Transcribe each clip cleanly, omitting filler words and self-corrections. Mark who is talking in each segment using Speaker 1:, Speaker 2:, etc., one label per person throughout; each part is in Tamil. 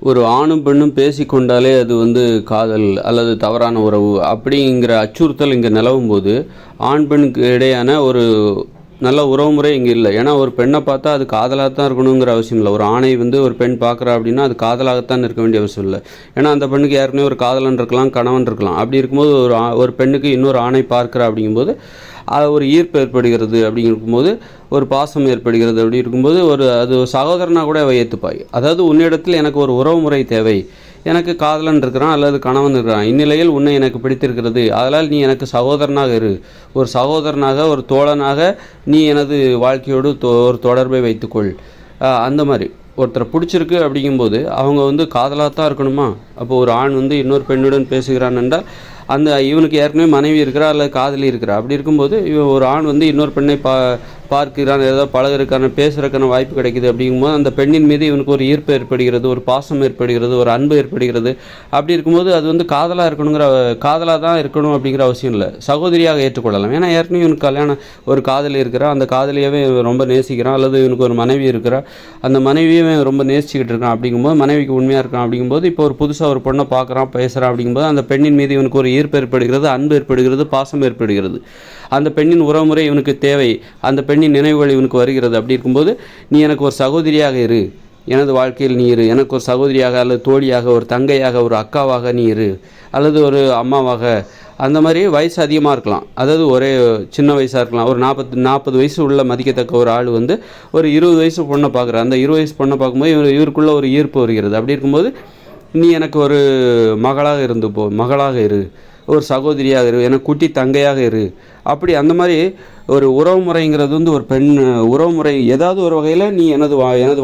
Speaker 1: ஒரு ஆணும் பெண்ணும் பேசிக்கொண்டாலே அது வந்து காதல் அல்லது தவறான உறவு அப்படிங்கிற அச்சுறுத்தல் இங்கே நிலவும் போது ஆண் பெண்ணுக்கு இடையான ஒரு நல்ல உறவுமுறை இங்கே இல்லை. ஏன்னா ஒரு பெண்ணை பார்த்தா அது காதலாக தான் இருக்கணுங்கிற அவசியம் இல்லை. ஒரு ஆணை வந்து ஒரு பெண் பார்க்குறா அப்படின்னா அது காதலாகத்தான் இருக்க வேண்டிய அவசியம் இல்லை. ஏன்னா அந்த பெண்ணுக்கு ஏற்கனவே ஒரு காதலன் இருக்கலாம், கணவன் இருக்கலாம். அப்படி இருக்கும்போது ஒரு பெண்ணுக்கு இன்னொரு ஆணை பார்க்குறா அப்படிங்கும்போது ஒரு ஈர்ப்பு ஏற்படுகிறது. அப்படி இருக்கும்போது ஒரு பாசம் ஏற்படுகிறது. அப்படி இருக்கும்போது அது சகோதரனாக கூட ஏற்றுப்பாய். அதாவது உன்னிடத்தில் எனக்கு ஒரு உறவுமுறை தேவை, எனக்கு காதலன் இருக்கிறான் அல்லது கணவன் இருக்கிறான், இந்நிலையில் உன்னை எனக்கு பிடித்திருக்கிறது, அதனால் நீ எனக்கு சகோதரனாக இரு, ஒரு சகோதரனாக ஒரு தோழனாக நீ எனது வாழ்க்கையோடு ஒரு தொடர்பை வைத்துக்கொள். அந்த மாதிரி ஒருத்தரை பிடிச்சிருக்கு அப்படிங்கும்போது அவங்க வந்து காதலாக தான் இருக்கணுமா? அப்போது ஒரு ஆண் வந்து இன்னொரு பெண்ணுடன் பேசுகிறான் என்றால் இவனுக்கு ஏற்கனவே மனைவி இருக்கிறா அல்லது காதலி இருக்கிறா. அப்படி இருக்கும்போது ஒரு ஆண் வந்து இன்னொரு பெண்ணை பார்க்கிறான், ஏதோ பழகிறதுக்கான பேசுகிறதுக்கான வாய்ப்பு கிடைக்குது. அப்படிங்கும்போது அந்த பெண்ணின் மீது இவனுக்கு ஒரு ஈர்ப்பு ஏற்படுகிறது, ஒரு பாசம் ஏற்படுகிறது, ஒரு அன்பு ஏற்படுகிறது. அப்படி இருக்கும்போது அது வந்து காதலாக தான் இருக்கணும் அப்படிங்கிற அவசியம் இல்லை, சகோதரியாக ஏற்றுக்கொள்ளலாம். ஏன்னா ஏற்கனவே இவனுக்கு ஒரு காதலி இருக்கிறா, அந்த காதலியவே ரொம்ப நேசிக்கிறான், அல்லது இவனுக்கு ஒரு மனைவி இருக்கிறா, அந்த மனைவியவே ரொம்ப நேசிச்சுக்கிட்டு இருக்கான். அப்படிங்கும்போது மனைவிக்கு உண்மையாக இருக்கான். அப்படிங்கும்போது இப்போ ஒரு புதுசாக ஒரு பொண்ணை பார்க்குறான், பேசுகிறான். அப்படிங்கும்போது அந்த பெண்ணின் மீது இவனுக்கு ஒரு ஈர்ப்பு ஏற்படுகிறது, அன்பு ஏற்படுகிறது, பாசம் ஏற்படுகிறது. அந்த பெண்ணின் உறவுமுறை இவனுக்கு தேவை, அந்த பெண்ணின் நினைவுகள் இவனுக்கு வருகிறது. அப்படி இருக்கும்போது நீ எனக்கு ஒரு சகோதரியாக இரு, எனது வாழ்க்கையில் நீ இரு, எனக்கு ஒரு சகோதரியாக அல்லது தோழியாக, ஒரு தங்கையாக, ஒரு அக்காவாக நீ இரு, அல்லது ஒரு அம்மாவாக. அந்த மாதிரி வயசு அதிகமாக இருக்கலாம், அதாவது ஒரே சின்ன வயசாக இருக்கலாம். ஒரு 40 வயசு உள்ள மதிக்கத்தக்க ஒரு ஆள் வந்து ஒரு 20 வயசு பொண்ணை பார்க்குறார். அந்த 20 வயசு பொண்ணை பார்க்கும்போது இவருக்குள்ளே ஒரு ஈர்ப்பு வருகிறது. அப்படி இருக்கும்போது நீ எனக்கு ஒரு மகளாக இரு, ஒரு சகோதரியாக இரு, எனக்கு குட்டி தங்கையாக இரு. அப்படி அந்த மாதிரி ஒரு உறவுமுறைங்கிறது வந்து ஒரு பெண் உறவுமுறை ஏதாவது ஒரு வகையில் நீ எனது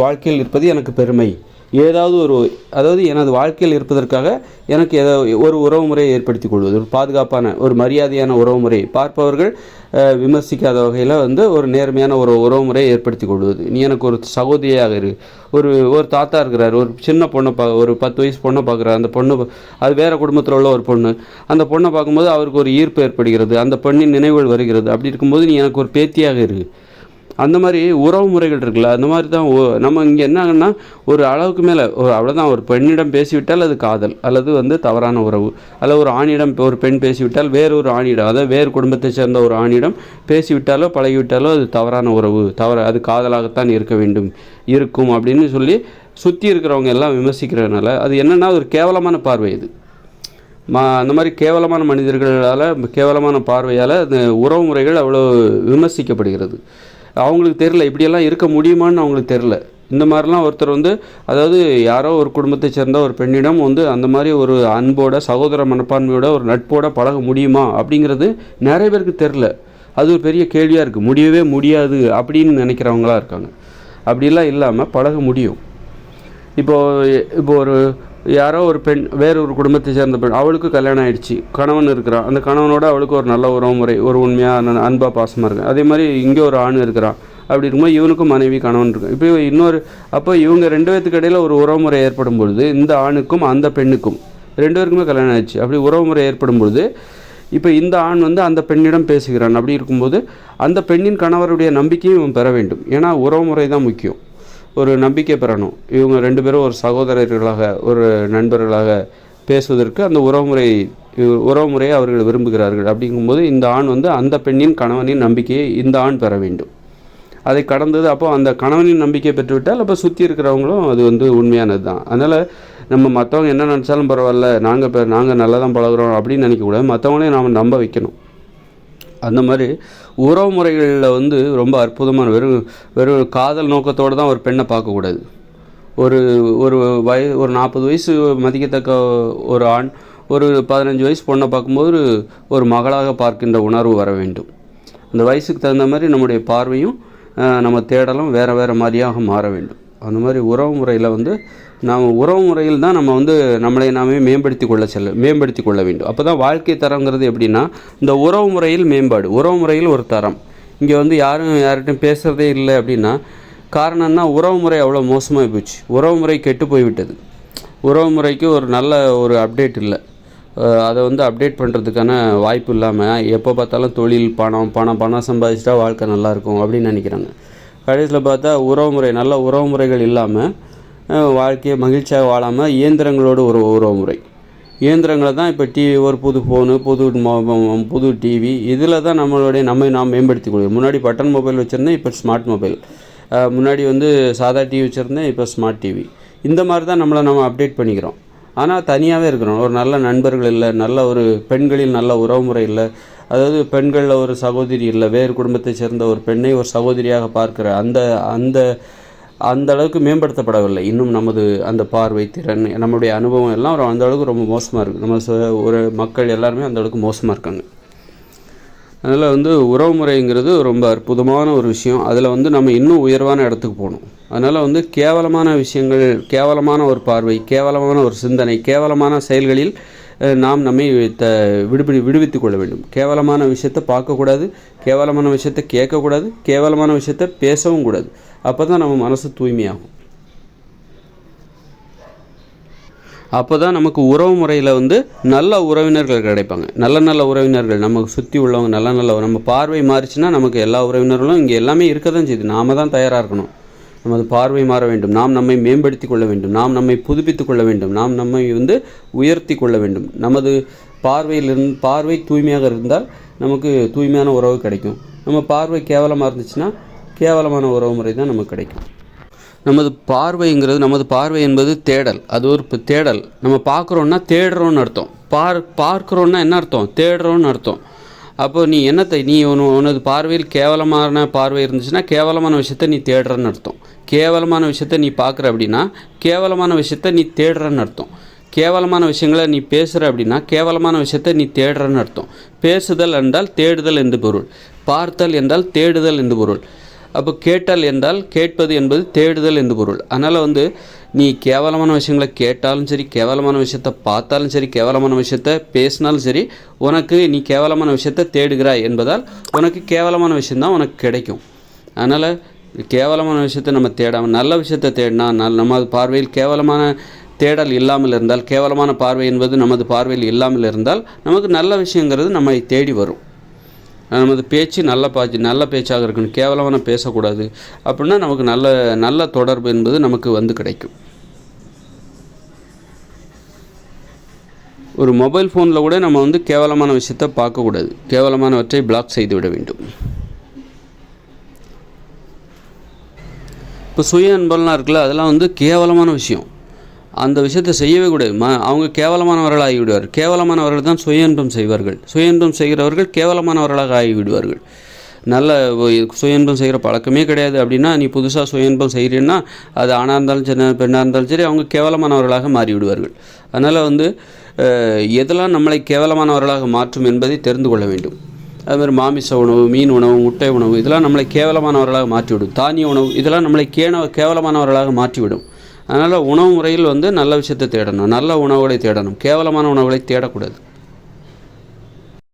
Speaker 1: வாழ்க்கையில் இருப்பது எனக்கு பெருமை, அதாவது எனது வாழ்க்கையில் இருப்பதற்காக எனக்கு ஒரு உறவுமுறையை ஏற்படுத்தி கொள்வது, ஒரு பாதுகாப்பான ஒரு மரியாதையான உறவுமுறை, பார்ப்பவர்கள் விமர்சிக்காத வகையில் வந்து ஒரு நேர்மையான ஒரு உறவுமுறையை ஏற்படுத்தி கொள்வது. நீ எனக்கு ஒரு சகோதரியாக இரு. ஒரு தாத்தா இருக்கிறார், ஒரு சின்ன பொண்ணை ஒரு 10 வயசு பொண்ணை பார்க்குறாரு. அந்த பொண்ணு அது வேறு குடும்பத்தில் உள்ள ஒரு பொண்ணு. அந்த பொண்ணை பார்க்கும்போது அவருக்கு ஒரு ஈர்ப்பு ஏற்படுகிறது, அந்த பெண்ணின் நினைவுகள் வருகிறது. அப்படி இருக்கும்போது நீ எனக்கு ஒரு பேத்தியாக இரு. அந்த மாதிரி உறவு முறைகள் இருக்குல்ல, அந்த மாதிரி தான் நம்ம இங்கே என்னங்கன்னா ஒரு அளவுக்கு மேலே அவ்வளோதான். ஒரு பெண்ணிடம் பேசிவிட்டால் அது காதல் அல்லது வந்து தவறான உறவு, அல்லது ஒரு ஆணிடம் ஒரு பெண் பேசிவிட்டால் வேறொரு ஆணிடம், அதாவது வேறு குடும்பத்தை சேர்ந்த ஒரு ஆணிடம் பேசிவிட்டாலோ பழகிவிட்டாலோ அது தவறான உறவு, அது காதலாகத்தான் இருக்கும் அப்படின்னு சொல்லி சுற்றி இருக்கிறவங்க எல்லாம் விமர்சிக்கிறதுனால அது என்னென்னா ஒரு கேவலமான பார்வை. இது அந்த மாதிரி கேவலமான மனிதர்களால், கேவலமான பார்வையால் அந்த உறவு முறைகள் அவ்வளோ விமர்சிக்கப்படுகிறது. அவங்களுக்கு தெரில இப்படியெல்லாம் இருக்க முடியுமான்னு அவங்களுக்கு தெரில. இந்த மாதிரிலாம் ஒருத்தர் வந்து அதாவது யாரோ ஒரு குடும்பத்தை சேர்ந்த ஒரு பெண்ணிடம் வந்து அந்த மாதிரி ஒரு அன்போட, சகோதர மனப்பான்மையோட, ஒரு நட்போட பழக முடியுமா அப்படிங்கிறது நிறைய பேருக்கு தெரில. அது ஒரு பெரிய கேள்வியாக இருக்குது. முடியவே முடியாது அப்படின்னு நினைக்கிறவங்களாம் இருக்காங்க. அப்படிலாம் இல்லாமல் பழக முடியும். இப்போ யாரோ ஒரு பெண் வேறு ஒரு குடும்பத்தை சேர்ந்த பெண், அவளுக்கு கல்யாணம் ஆகிடுச்சு, கணவன் இருக்கிறான். அந்த கணவனோட அவளுக்கு ஒரு நல்ல உறவுமுறை, ஒரு உண்மையாக அன்பாக பாசமாக இருக்குது. அதே மாதிரி இங்கே ஒரு ஆண் இருக்கிறான். அப்படி இருக்கும்போது இவனுக்கும் மனைவி கணவன் இருக்கும். அப்போ இவங்க 2 பேர்த்துக்கு இடையில் ஒரு உறவுமுறை ஏற்படும் பொழுது இந்த ஆணுக்கும் அந்த பெண்ணுக்கும் 2 பேருக்குமே கல்யாணம் ஆயிடுச்சு. அப்படி உறவுமுறை ஏற்படும் பொழுது இப்போ இந்த ஆண் வந்து அந்த பெண்ணிடம் பேசுகிறான். அப்படி இருக்கும்போது அந்த பெண்ணின் கணவருடைய நம்பிக்கையும் இவன் பெற வேண்டும். ஏன்னா உறவுமுறை தான் முக்கியம், ஒரு நம்பிக்கை பெறணும். இவங்க 2 பேரும் ஒரு சகோதரர்களாக, ஒரு நண்பர்களாக பேசுவதற்கு அந்த உறவுமுறையை அவர்கள் விரும்புகிறார்கள். அப்படிங்கும்போது இந்த ஆண் வந்து அந்த பெண்ணின் கணவனின் நம்பிக்கையை இந்த ஆண் பெற வேண்டும். அதை கடந்தது அப்போ அந்த கணவனின் நம்பிக்கையை பெற்றுவிட்டால் அப்போ சுற்றி இருக்கிறவங்களும் அது வந்து உண்மையானது தான். அதனால் நம்ம மற்றவங்க என்ன நினச்சாலும் பரவாயில்ல, நாங்கள் நல்லா தான் பழகுறோம் அப்படின்னு நினைக்கக்கூடாது. மற்றவங்களையும் நாம் நம்ப வைக்கணும். அந்த மாதிரி உறவு முறைகளில் வந்து ரொம்ப அற்புதமான வெறும் காதல் நோக்கத்தோடு தான் ஒரு பெண்ணை பார்க்கக்கூடாது. ஒரு 40 வயசு மதிக்கத்தக்க ஒரு ஆண் ஒரு 15 வயசு பொண்ணை பார்க்கும்போது ஒரு மகளாக பார்க்கின்ற உணர்வு வர வேண்டும். அந்த வயசுக்கு தகுந்த மாதிரி நம்முடைய பார்வையும் நம்ம தேடலும் வேறு மாதிரியாக மாற வேண்டும். அந்த மாதிரி உறவு முறையில் வந்து உறவு முறையில் தான் நம்ம வந்து நம்மளை நாமே மேம்படுத்தி கொள்ள வேண்டும். அப்போ தான் வாழ்க்கை தரங்கிறது எப்படின்னா இந்த உறவு முறையில் மேம்பாடு, உறவு முறையில் ஒரு தரம். இங்கே வந்து யார்கிட்டையும் பேசுகிறதே இல்லை அப்படின்னா காரணம்னா உறவு முறை அவ்வளோ மோசமாக போச்சு. உறவு முறை கெட்டு போய்விட்டது. உறவு முறைக்கு ஒரு நல்ல ஒரு அப்டேட் இல்லை. அதை வந்து அப்டேட் பண்ணுறதுக்கான வாய்ப்பு இல்லாமல் எப்போ பார்த்தாலும் தொழில், பணம் சம்பாதிச்சிட்டா வாழ்க்கை நல்லாயிருக்கும் அப்படின்னு நினைக்கிறாங்க. கடைசியில் பார்த்தா நல்ல உறவுமுறைகள் இல்லாமல் வாழ்க்கையை மகிழ்ச்சியாக வாழாமல் இயந்திரங்களோடு ஒரு உறவு முறை. இயந்திரங்களை தான் இப்போ டிவி, ஒரு புது ஃபோனு, புது டிவி, இதில் தான் நாம் மேம்படுத்திக் கொள்கிறோம். முன்னாடி பட்டன் மொபைல் வச்சுருந்தேன், இப்போ ஸ்மார்ட் மொபைல். முன்னாடி சாதா டிவி வச்சுருந்தேன், இப்போ ஸ்மார்ட் டிவி. இந்த மாதிரி தான் நம்ம அப்டேட் பண்ணிக்கிறோம். ஆனால் தனியாகவே இருக்கிறோம். ஒரு நல்ல நண்பர்கள் இல்லை, நல்ல ஒரு பெண்களில் நல்ல உறவுமுறை இல்லை. அதாவது பெண்களில் ஒரு சகோதரி இல்லை, வேறு குடும்பத்தை சேர்ந்த ஒரு பெண்ணை ஒரு சகோதரியாக பார்க்குற அந்த அளவுக்கு மேம்படுத்தப்படவில்லை இன்னும். நமது அந்த பார்வை திறன், நம்முடைய அனுபவம் எல்லாம் அந்த அளவுக்கு ரொம்ப மோசமாக இருக்குது. ஒரு மக்கள் எல்லாருமே அந்த அளவுக்கு மோசமாக இருக்காங்க. அதில் உறவுமுறைங்கிறது ரொம்ப அற்புதமான ஒரு விஷயம். அதில் நம்ம இன்னும் உயர்வான இடத்துக்கு போகணும். அதனால் கேவலமான விஷயங்கள், கேவலமான ஒரு பார்வை, கேவலமான ஒரு சிந்தனை, கேவலமான செயல்களில் நாம் நம்மை விடுவித்து கொள்ள வேண்டும். கேவலமான விஷயத்தை பார்க்கக்கூடாது, கேவலமான விஷயத்தை கேட்கக்கூடாது, கேவலமான விஷயத்தை பேசவும் கூடாது. அப்போ தான் நம்ம மனசு தூய்மையாகும். அப்போ தான் நமக்கு உறவு முறையில் நல்ல உறவினர்கள் கிடைப்பாங்க. நல்ல உறவினர்கள் நமக்கு சுற்றி உள்ளவங்க, நம்ம பார்வை மாறிச்சுன்னா நமக்கு எல்லா உறவினர்களும் இங்கே எல்லாமே இருக்க தான் செய்யுது. நாம் தான் தயாராக இருக்கணும். நமது பார்வை மாற வேண்டும், நாம் நம்மை மேம்படுத்தி கொள்ள வேண்டும், நாம் நம்மை புதுப்பித்து கொள்ள வேண்டும், நாம் நம்மை உயர்த்தி கொள்ள வேண்டும். நமது பார்வை தூய்மையாக இருந்தால் நமக்கு தூய்மையான உறவு கிடைக்கும். நம்ம பார்வை கேவலமாக இருந்துச்சுன்னா கேவலமான உறவு முறை தான் நமக்கு கிடைக்கும். நமது பார்வை என்பது தேடல். அது ஒரு தேடல். நம்ம பார்க்குறோன்னா தேடுறோன்னு அர்த்தம். பார்க்குறோன்னா என்ன அர்த்தம்? தேடுறோன்னு அர்த்தம். அப்போ நீ உனது பார்வையில் கேவலமான பார்வை இருந்துச்சுன்னா கேவலமான விஷயத்தை நீ தேடுறன்னு அர்த்தம். கேவலமான விஷயத்தை நீ பார்க்குற அப்படின்னா கேவலமான விஷயத்தை நீ தேடுறன்னு அர்த்தம். கேவலமான விஷயங்களை நீ பேசுகிற அப்படின்னா கேவலமான விஷயத்தை நீ தேடுறன்னு அர்த்தம். பேசுதல் என்றால் தேடுதல் என்று பொருள். பார்த்தல் என்றால் தேடுதல் என்று பொருள். அப்போ கேட்டல் என்றால் கேட்பது என்பது தேடுதல் என்று பொருள். அதனால் நீ கேவலமான விஷயங்களை கேட்டாலும் சரி, கேவலமான விஷயத்தை பார்த்தாலும் சரி, கேவலமான விஷயத்தை பேசினாலும் சரி, உனக்கு நீ கேவலமான விஷயத்தை தேடுகிறாய் என்பதால் உனக்கு கேவலமான விஷயந்தான் உனக்கு கிடைக்கும். அதனால் கேவலமான விஷயத்தை நம்ம தேடாமல் நல்ல விஷயத்தை தேடினா, நமது பார்வையில் கேவலமான தேடல் இல்லாமல் இருந்தால், கேவலமான பார்வை என்பது நமது பார்வையில் இல்லாமல் இருந்தால் நமக்கு நல்ல விஷயங்கிறது நம்மை தேடி வரும். நமது பேச்சு நல்ல பேச்சாக இருக்கணும், கேவலமான பேசக்கூடாது. அப்படின்னா நமக்கு நல்ல தொடர்பு என்பது நமக்கு கிடைக்கும். ஒரு மொபைல் ஃபோனில் கூட நம்ம கேவலமான விஷயத்தை பார்க்கக்கூடாது. கேவலமானவற்றை பிளாக் செய்து விட வேண்டும். இப்போ சுய அன்பெல்லாம் இருக்குல்ல, அதெல்லாம் கேவலமான விஷயம். அந்த விஷயத்தை செய்யவே கூடாது. அவங்க கேவலமானவர்களாக ஆகிவிடுவார்கள். கேவலமானவர்கள் தான் சுய இன்பம் செய்வார்கள். சுய இன்பம் செய்கிறவர்கள் கேவலமானவர்களாக ஆகிவிடுவார்கள். நல்ல சுய இன்பம் செய்கிற பழக்கமே கிடையாது அப்படின்னா, நீ புதுசாக சுய இன்பம் செய்கிறீன்னா அது ஆணாக இருந்தாலும் சரி, பெண்ணாக இருந்தாலும் சரி, அவங்க கேவலமானவர்களாக மாறிவிடுவார்கள். அதனால் எதெல்லாம் நம்மளை கேவலமானவர்களாக மாற்றும் என்பதை தெரிந்து கொள்ள வேண்டும். அதுமாதிரி மாமிச உணவு, மீன் உணவு, முட்டை உணவு, இதெல்லாம் நம்மளை கேவலமானவர்களாக மாற்றிவிடும். தானிய உணவு, இதெல்லாம் நம்மளை கேவலமானவர்களாக மாற்றிவிடும். அதனால் உணவு முறையில் நல்ல விஷயத்தை தேடணும், நல்ல உணவுகளை தேடணும், கேவலமான உணவுகளை தேடக்கூடாது.